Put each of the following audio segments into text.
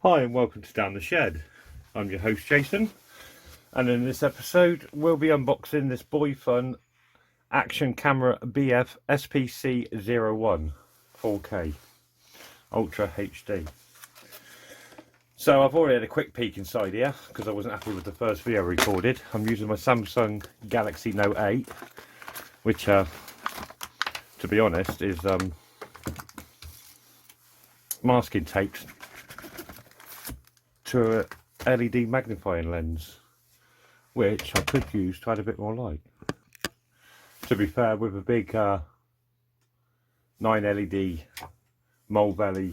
Hi and welcome to Down the Shed. I'm your host Jason, and in this episode we'll be unboxing this Boifun action camera BF-SPC01 4K Ultra HD. So I've already had a quick peek inside here because I wasn't happy with the first video I recorded. I'm using my Samsung Galaxy Note 8, which to be honest is masking taped to a LED magnifying lens, which I could use to add a bit more light. To be fair, with a big 9 LED Mole Valley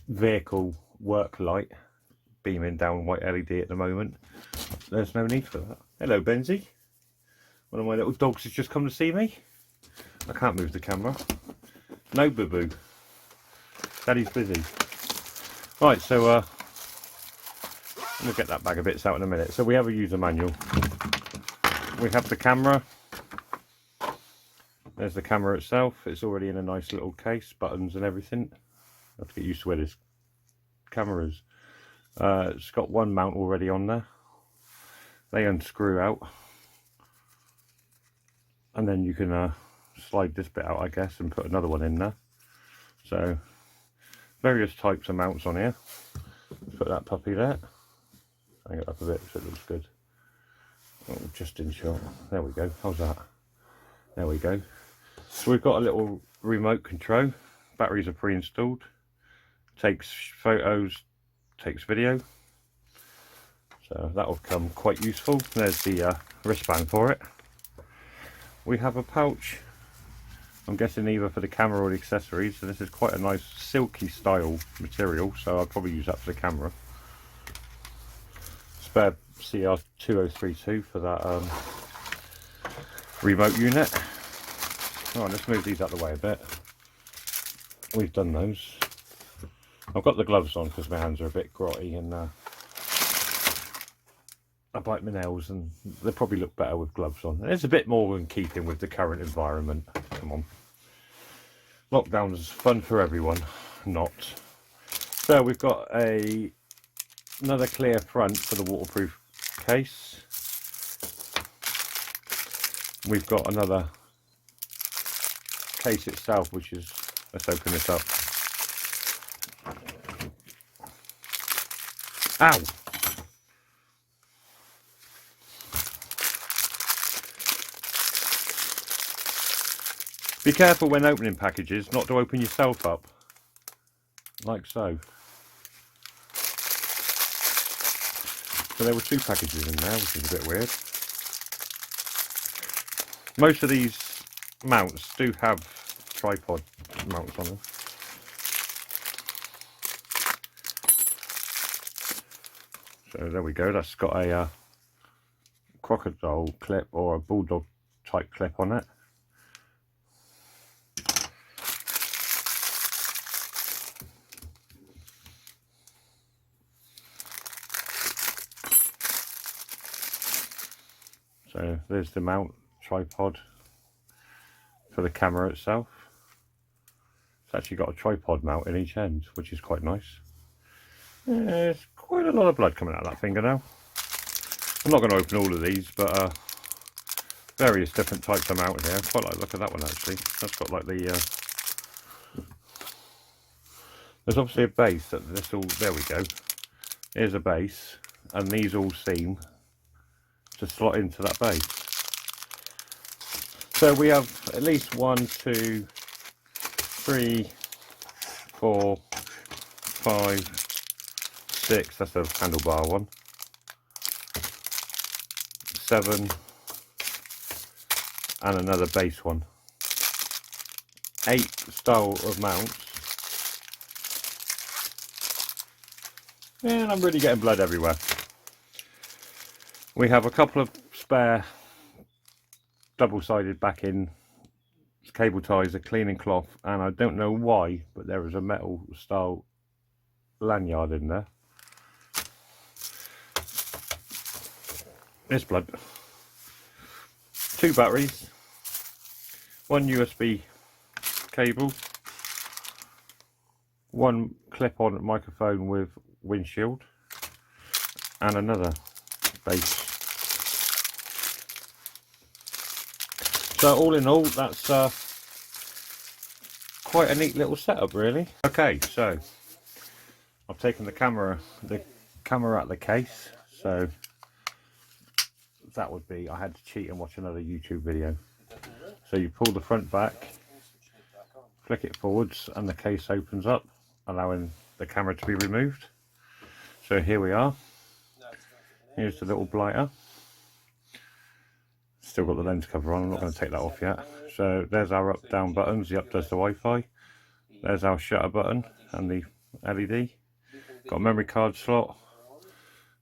vehicle work light beaming down white LED at the moment, there's no need for that. Hello Benzie, one of my little dogs has just come to see me. I can't move the camera. No boo boo, Daddy's busy. Right, so we'll get that bag of bits out in a minute. So we have a user manual. We have the camera. There's the camera itself. It's already in a nice little case, buttons and everything. I have to get used to where this camera is. It's got one mount already on there. They unscrew out. And then you can slide this bit out, I guess, and put another one in there. So various types of mounts on here. Let's put that puppy there. Hang it up a bit so it looks good. Oh, just in shot. There we go. How's that? There we go. So we've got a little remote control. Batteries are pre-installed. Takes photos, takes video. So that will come quite useful. There's the wristband for it. We have a pouch. I'm guessing either for the camera or the accessories. So this is quite a nice silky style material, so I'll probably use that for the camera. Spare CR2032 for that remote unit. Alright, let's move these out of the way a bit. We've done those. I've got the gloves on because my hands are a bit grotty and I bite my nails and they probably look better with gloves on. And it's a bit more in keeping with the current environment. Come on. Lockdown's fun for everyone. Not. So we've got another clear front for the waterproof case. We've got another case itself, which is, let's open this up. Ow! Be careful when opening packages not to open yourself up, like so. So there were two packages in there, which is a bit weird. Most of these mounts do have tripod mounts on them. So there we go, that's got a crocodile clip or a bulldog type clip on it. So there's the mount tripod for the camera itself. It's actually got a tripod mount in each end, which is quite nice. There's quite a lot of blood coming out of that finger now. I'm not going to open all of these, but various different types of mount here. I quite like the look at that one actually. That's got like the there's obviously a base that this all, there we go. Here's a base, and these all seem to slot into that base. So we have at least 1, 2, 3, 4, 5, 6, that's a handlebar one, 7, and another base one. 8 style of mounts. And I'm really getting blood everywhere. We have a couple of spare double-sided back-in cable ties, a cleaning cloth, and I don't know why, but there is a metal style lanyard in there. There's blood. 2 batteries, 1 USB cable, one clip-on microphone with windshield, and another base. So all in all, that's quite a neat little setup, really. Okay, so I've taken the camera out of the case. So that would be, I had to cheat and watch another YouTube video. So you pull the front back, flick it forwards, and the case opens up, allowing the camera to be removed. So here we are. Here's the little blighter. Still got the lens cover on, I'm not going to take that off yet. So there's our up down buttons, the up does the Wi-Fi. There's our shutter button and the LED. Got a memory card slot,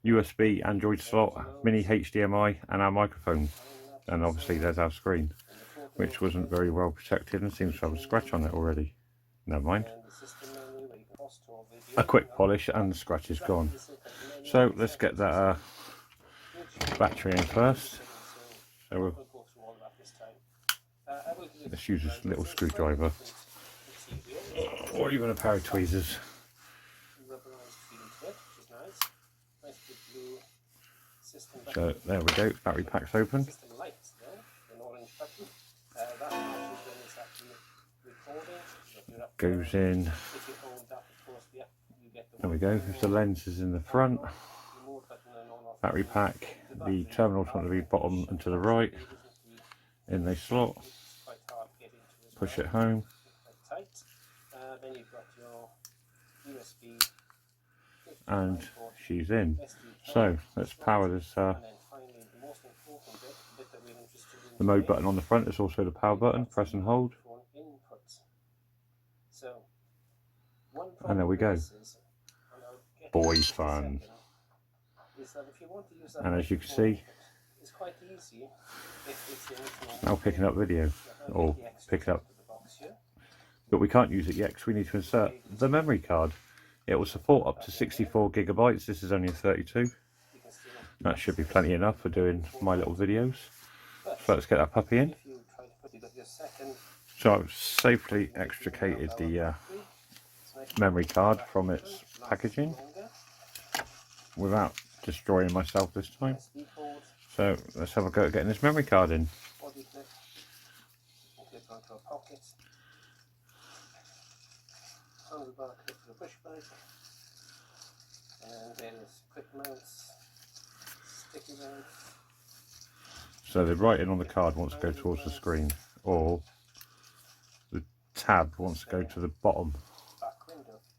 USB Android slot, mini HDMI, and our microphone. And obviously there's our screen, which wasn't very well protected and seems to have a scratch on it already. Never mind. A quick polish and the scratch is gone. So let's get that battery in first. So let's use this little screwdriver, or even a pair of tweezers. So there we go, battery pack's open. Goes in. There we go, if the lens is in the front. Battery pack, the terminals want to be bottom and to the right. In the slot. Push it home. And she's in. So let's power this. The mode button on the front is also the power button. Press and hold. And there we go. Boifun. And as you can see, now picking up video, or pick up, but we can't use it yet because we need to insert the memory card. It will support up to 64 gigabytes. This is only a 32. That should be plenty enough for doing my little videos. So let's get that puppy in. So I've safely extricated the memory card from its packaging without destroying myself this time. So let's have a go at getting this memory card in. So the writing on the card wants to go towards the screen, or the tab wants to go to the bottom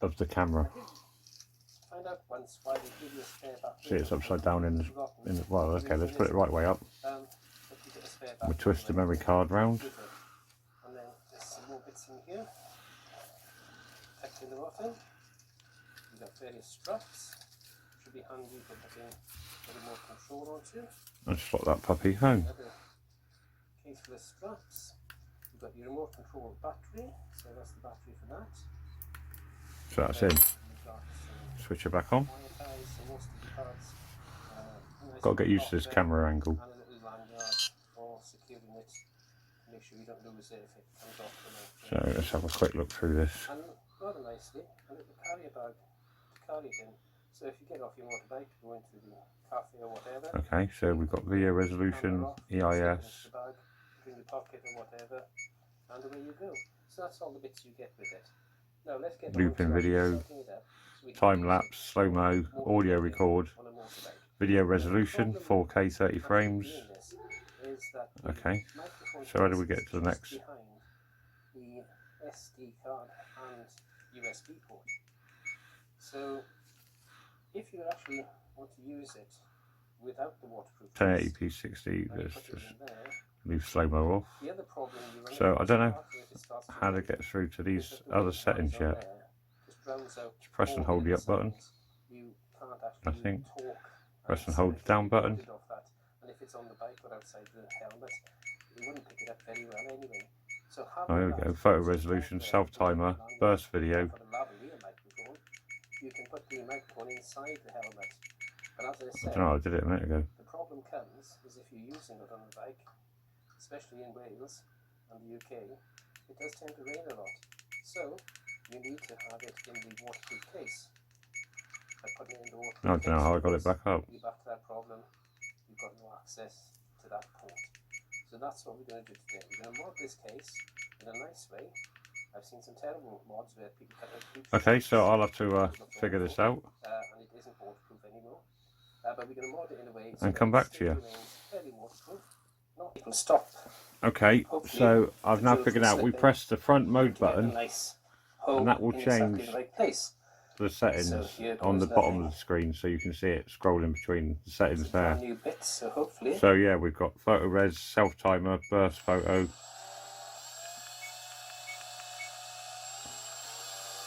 of the camera. See, it's upside down in the well, okay, let's put it the right way up. We'll twist the memory card round. You've got various straps. Should be handy for putting a remote control onto. And slot that puppy home. Case for the straps. You've got your remote control battery, so that's the battery for that. So that's in. Switch it back on. Got to get used to this camera angle. And a little lanyard for securing it to make sure you don't lose it if it comes off. So let's have a quick look through this. And rather nicely, a little carrier bag to carry it in. So if you get off your motorbike, go into the cafe or whatever. Okay, so we've got video resolution, EIS, in your pocket or whatever, and away you go. So that's all the bits you get with it. Now let's get looping video, time lapse, slow mo, audio record, video resolution, 4K 30 frames. Okay, so how do we get to the next? The SD card and USB port. So if you actually want to use it without the waterproof 1080p 60, let's just leave slow-mo off. So I don't know how to get through to these other settings yet. Just press and hold the up button, I think. Press and hold the down button. And if it's on the bike or outside the helmet, it wouldn't pick it up very well anyway. Oh, here we go. Photo resolution, self-timer, burst video. You can put the microphone inside the helmet. But as I said, I don't know, I did it a minute ago. The problem comes is if you're using it on the bike, especially in Wales and the UK, it does tend to rain a lot. So you need to have it in the waterproof case. By putting it in the waterproof I don't know how I got it back up. You're back to that problem. You've got no access to that port. So that's what we're going to do today. We're going to mod this case in a nice way. I've seen some terrible mods where people cut out. Okay, so I'll have to figure this out. And it isn't waterproof anymore. But we're going to mod it in a way so and come back to you. fairly waterproof. It will stop. Okay, Hopefully, so I've now figured out we press the front mode button nice and that will change exactly the right place. the settings on the bottom of the screen, so you can see it scrolling between the settings there. New bits, so hopefully. So yeah, we've got photo res, self timer, burst photo.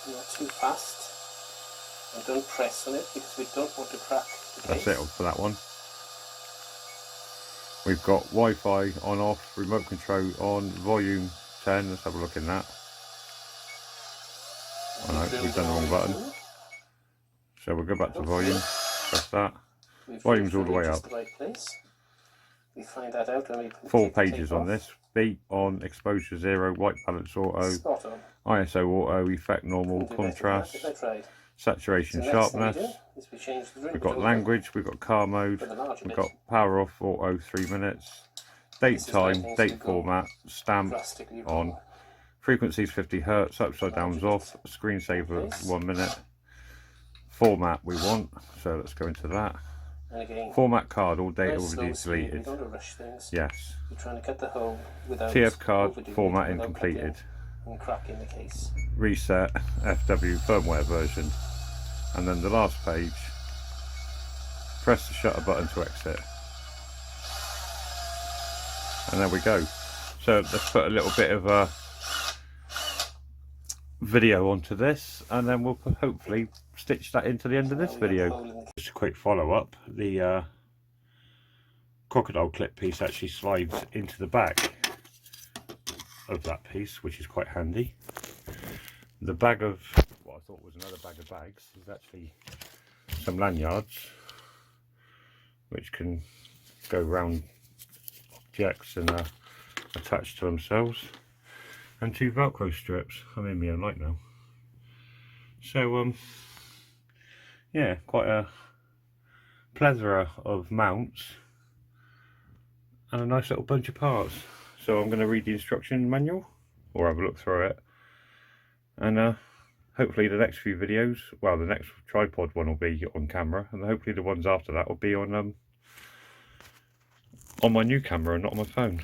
Not too fast, and don't press on it because we don't want to crack the case. That's it for that one. We've got Wi-Fi on off, remote control on, volume 10. Let's have a look in that. Oh no, we've done the wrong button. So we'll go back to volume, press that. Volume's all the way up. We find that out when we 4 pages on this. Beat on, exposure 0, white balance auto, ISO auto, effect normal, contrast, saturation sharpness. We've got language, we've got car mode, we've got power off auto 3 minutes, date time, date format, stamp on, frequencies 50 Hz, upside downs off, screensaver 1 minute, format we want, so let's go into that. Format card, all data already deleted. Yes. You're trying to cut the hole without TF card, formatting completed. And cracking the case. Reset, FW firmware version. And then the last page, press the shutter button to exit. And there we go. So let's put a little bit of a video onto this, and then we'll hopefully stitch that into the end of this video. Just a quick follow-up. The crocodile clip piece actually slides into the back of that piece, which is quite handy. The bag of what I thought was another bag of bags is actually some lanyards which can go round objects and attach to themselves, and 2 velcro strips. I'm in my own light now. So yeah, quite a plethora of mounts and a nice little bunch of parts. So I'm going to read the instruction manual or have a look through it, and hopefully the next few videos, well, the next tripod one will be on camera, and hopefully the ones after that will be on my new camera and not on my phone.